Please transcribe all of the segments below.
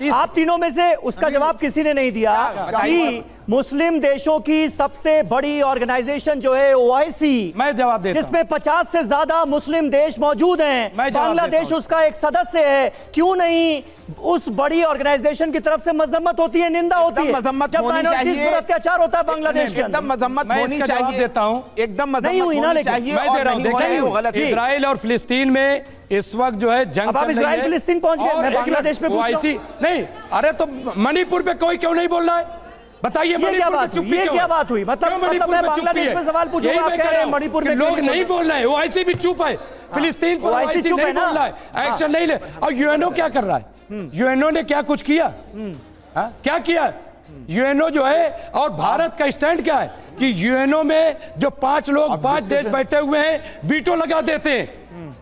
आप तीनों में से उसका जवाब किसी ने नहीं दिया कि मुस्लिम देशों की सबसे बड़ी ऑर्गेनाइजेशन जो है ओआईसी, मैं जवाब देता हूं, जिसमें 50 से ज्यादा मुस्लिम देश मौजूद हैं, बांग्लादेश उसका एक सदस्य है, क्यों नहीं उस बड़ी ऑर्गेनाइजेशन की तरफ से मजम्मत होती है, निंदा होती है जब माइनॉरिटीज पर अत्याचार होता है बांग्लादेश के अंदर? एकदम मजम्मत होनी चाहिए, देता हूं, एकदम मजम्मत होनी चाहिए। मैं दे रहा हूं, वो गलत है। इजराइल और फिलिस्तीन में इस वक्त जो है जंग चल रही है। इजराइल फिलिस्तीन पहुंच गए, मैं बांग्लादेश में पूछ रहा हूं। नहीं, अरे तो मणिपुर पे कोई क्यों नहीं बोल रहा है? बताइए मणिपुर पे चुप्पी क्यों? क्या बात हुई? मतलब मैं बांग्लादेश में सवाल पूछूंगा, आप कह रहे हैं मणिपुर में लोग नहीं बोल रहे हैं, ओआईसी भी चुप है, फिलिस्तीन पर ओआईसी नहीं बोल रहा है, एक्शन नहीं ले। और यूएनओ क्या कर रहा है? यूएनओ ने क्या कुछ किया? क्या किया यूएनओ जो है? और भारत का स्टैंड क्या है कि यूएनओ में जो 5 लोग 5 देश बैठे हुए हैं, वीटो लगा देते हैं,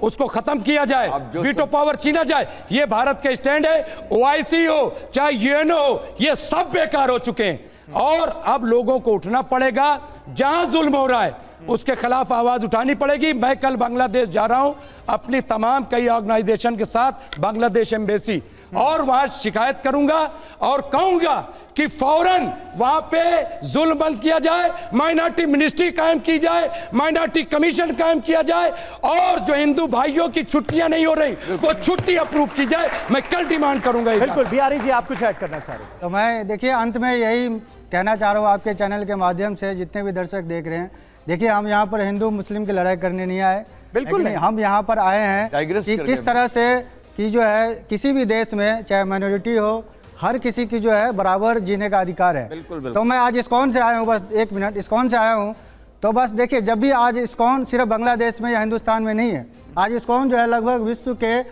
उसको खत्म किया जाए, वीटो पावर छीना जाए, ये भारत का स्टैंड है। ओआईसी हो चाहे यूएनओ हो, ये सब बेकार हो चुके हैं और अब लोगों को उठना पड़ेगा। जहां जुल्म हो रहा है उसके खिलाफ आवाज उठानी पड़ेगी। मैं कल बांग्लादेश जा रहा हूं अपनी तमाम कई ऑर्गेनाइजेशन के साथ, बांग्लादेश एम्बेसी, और वहां शिकायत करूंगा और कहूंगा कि फौरन वहां पे जुल्म बंद किया जाए, माइनॉरिटी मिनिस्ट्री कायम की जाए, माइनॉरिटी कमीशन कायम किया जाए, और जो हिंदू भाइयों की छुट्टियां नहीं हो रही वो छुट्टी अप्रूव की जाए। मैं कल डिमांड करूंगा। बिल्कुल, बिहारी जी आप कुछ ऐड करना चाह रहे हैं? तो मैं देखिए अंत में यही कहना चाह रहा हूँ आपके चैनल के माध्यम से, जितने भी दर्शक देख रहे हैं, देखिए हम यहाँ पर हिंदू मुस्लिम की लड़ाई करने नहीं आए, बिल्कुल नहीं। हम यहाँ पर आए हैं कि किस तरह से कि जो है किसी भी देश में चाहे माइनॉरिटी हो, हर किसी की जो है बराबर जीने का अधिकार है। बिल्कुल। तो मैं आज इस्कॉन से आया हूँ, बस 1 मिनट, इस्कॉन से आया हूँ। तो बस देखिए, जब भी आज इस्कॉन सिर्फ बांग्लादेश में या हिंदुस्तान में नहीं है, आज इस्कॉन जो है लगभग विश्व के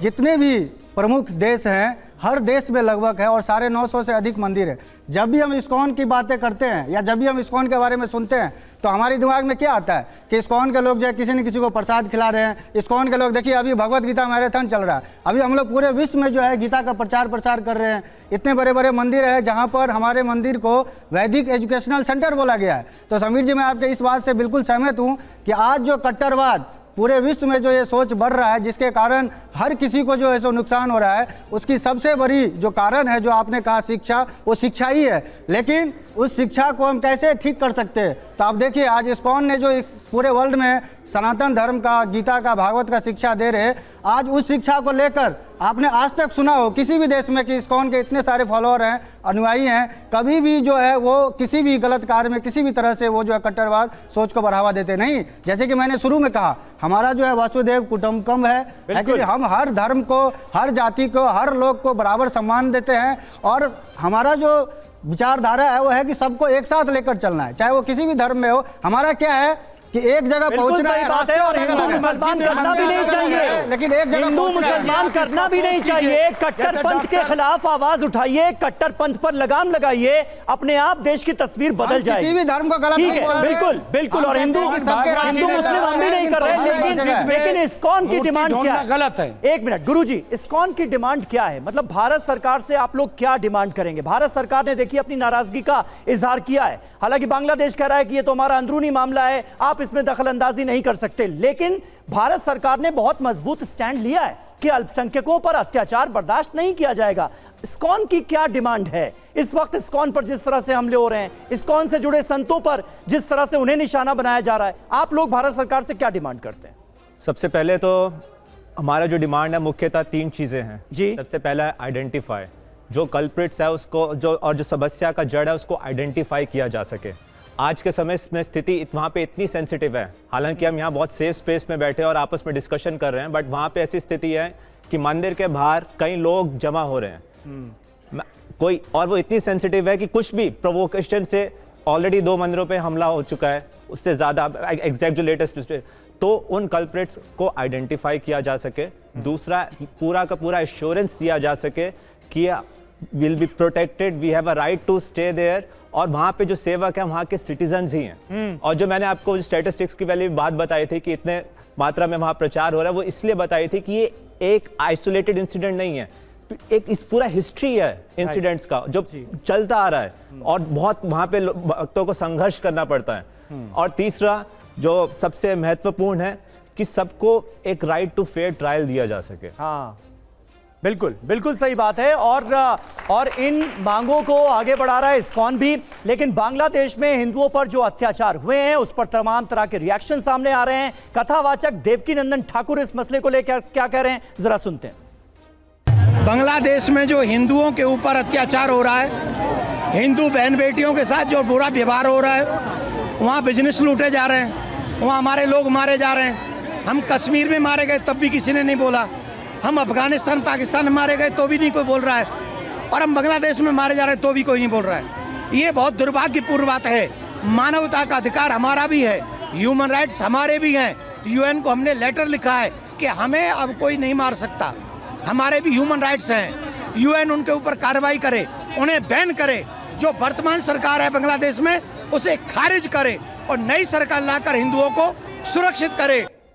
जितने भी प्रमुख देश हैं हर देश में लगभग है, और 950 से अधिक मंदिर है। जब भी हम इस्कॉन की बातें करते हैं या जब भी हम इस्कॉन के बारे में सुनते हैं तो हमारे दिमाग में क्या आता है कि इस्कॉन के लोग जो है किसी न किसी को प्रसाद खिला रहे हैं। इस्कॉन के लोग देखिए अभी भगवत गीता मैराथन चल रहा है, अभी हम लोग पूरे विश्व में जो है गीता का प्रचार कर रहे हैं। इतने बड़े बड़े मंदिर है जहाँ पर हमारे मंदिर को वैदिक एजुकेशनल सेंटर बोला गया है। तो समीर जी, मैं आपके इस बात से बिल्कुल सहमत हूँ कि आज जो कट्टरवाद पूरे विश्व में जो ये सोच बढ़ रहा है, जिसके कारण हर किसी को जो है सो नुकसान हो रहा है, उसकी सबसे बड़ी जो कारण है, जो आपने कहा शिक्षा, वो शिक्षा ही है। लेकिन उस शिक्षा को हम कैसे ठीक कर सकते हैं? तो आप देखिए आज इस्कॉन ने जो इस पूरे वर्ल्ड में सनातन धर्म का, गीता का, भागवत का शिक्षा दे रहे, आज उस शिक्षा को लेकर आपने आज तक सुना हो किसी भी देश में कि इस्कॉन के इतने सारे फॉलोअर हैं, अनुयायी हैं, कभी भी जो है वो किसी भी गलत कार्य में किसी भी तरह से वो जो है कट्टरवाद सोच को बढ़ावा देते नहीं। जैसे कि मैंने शुरू में कहा, हमारा जो है वसुदेव कुटुंबकम है कि हम हर धर्म को, हर जाति को, हर लोग को बराबर सम्मान देते हैं, और हमारा जो विचारधारा है वो है कि सबको एक साथ लेकर चलना है, चाहे वो किसी भी धर्म में हो। हमारा क्या है कि एक जगह पहुंचना है, बात है, और हिंदू मुसलमान करना भी नहीं चाहिए, लेकिन एक जगह हिंदू मुसलमान करना भी नहीं चाहिए। कट्टरपंथ के खिलाफ आवाज उठाइए, कट्टरपंथ पर लगाम लगाइए, अपने आप देश की तस्वीर बदल जाएगी। किसी भी धर्म को गलत ठीक है, बिल्कुल बिल्कुल, और हिंदू मुस्लिम हम भी नहीं कर रहे, लेकिन इस्कॉन की डिमांड क्या है? गलत है। 1 मिनट गुरुजी, इस्कॉन की डिमांड क्या है? मतलब भारत सरकार से आप लोग क्या डिमांड करेंगे? भारत सरकार ने देखिए अपनी नाराजगी का इजहार किया है, हालांकि बांग्लादेश कह रहा है कि ये तो हमारा अंदरूनी मामला है, आप इसमें दखल अंदाजी नहीं कर सकते, लेकिन भारत सरकार ने बहुत मजबूत स्टैंड लिया है कि अल्पसंख्यकों पर अत्याचार बर्दाश्त नहीं किया जाएगा। इस्कॉन की क्या डिमांड है इस वक्त? इस्कॉन पर जिस तरह से हमले हो रहे हैं, इस्कॉन से जुड़े संतों पर जिस तरह से उन्हें निशाना बनाया जा रहा है, आप लोग भारत सरकार से क्या डिमांड करते हैं? सबसे पहले तो हमारा जो डिमांड है मुख्यतः 3 चीजें हैं जी। सबसे पहला है आइडेंटिफाई, जो कल्प्रिट्स है उसको, जो और जो समस्या का जड़ है उसको आइडेंटिफाई किया जा सके। आज के समय में स्थिति वहाँ पे इतनी सेंसिटिव है, हालांकि हम यहाँ बहुत सेफ स्पेस में बैठे और आपस में डिस्कशन कर रहे हैं, बट वहाँ पे ऐसी स्थिति है कि मंदिर के बाहर कई लोग जमा हो रहे हैं कोई, और वो इतनी सेंसिटिव है कि कुछ भी प्रोवोकेशन से ऑलरेडी 2 मंदिरों पे हमला हो चुका है, उससे ज़्यादा एग्जैक्ट जो लेटेस्ट, तो उन कल्प्रिट्स को आइडेंटिफाई किया जा सके। दूसरा, पूरा का पूरा एश्योरेंस दिया जा सके कि will be protected, we have a right to stay there, और वहाँ पे जो सेवक है वहाँ के सिटीजन्स ही हैं। और जो मैंने आपको स्टैटिस्टिक्स की पहले बात बताई थी कि इतने मात्रा में वहाँ प्रचार हो रहा है, वो इसलिए बताई थी कि ये एक आइसोलेटेड इंसिडेंट नहीं है, एक इस पूरा हिस्ट्री है इंसिडेंट्स का जो चलता आ रहा है, और बहुत वहाँ पे भक्तों को संघर्ष करना पड़ता है। और तीसरा जो सबसे महत्वपूर्ण है कि सबको एक राइट टू फेयर ट्रायल दिया जा सके। हाँ, बिल्कुल बिल्कुल सही बात है। और इन मांगों को आगे बढ़ा रहा है इस्कॉन भी। लेकिन बांग्लादेश में हिंदुओं पर जो अत्याचार हुए हैं उस पर तमाम तरह के रिएक्शन सामने आ रहे हैं। कथावाचक देवकीनंदन ठाकुर इस मसले को लेकर क्या कह रहे हैं, जरा सुनते हैं। बांग्लादेश में जो हिंदुओं के ऊपर अत्याचार हो रहा है, हिंदू बहन बेटियों के साथ जो बुरा व्यवहार हो रहा है, वहाँ बिजनेस लूटे जा रहे हैं, वहाँ हमारे लोग मारे जा रहे हैं। हम कश्मीर में मारे गए तब भी किसी ने नहीं बोला, हम अफगानिस्तान पाकिस्तान में मारे गए तो भी नहीं कोई बोल रहा है, और हम बांग्लादेश में मारे जा रहे हैं तो भी कोई नहीं बोल रहा है। ये बहुत दुर्भाग्यपूर्ण बात है। मानवता का अधिकार हमारा भी है, ह्यूमन राइट्स हमारे भी हैं। यूएन को हमने लेटर लिखा है कि हमें अब कोई नहीं मार सकता, हमारे भी ह्यूमन राइट्स हैं। यूएन उनके ऊपर कार्रवाई करे, उन्हें बैन करे। जो वर्तमान सरकार है बांग्लादेश में उसे खारिज करे और नई सरकार लाकर हिंदुओं को सुरक्षित करे।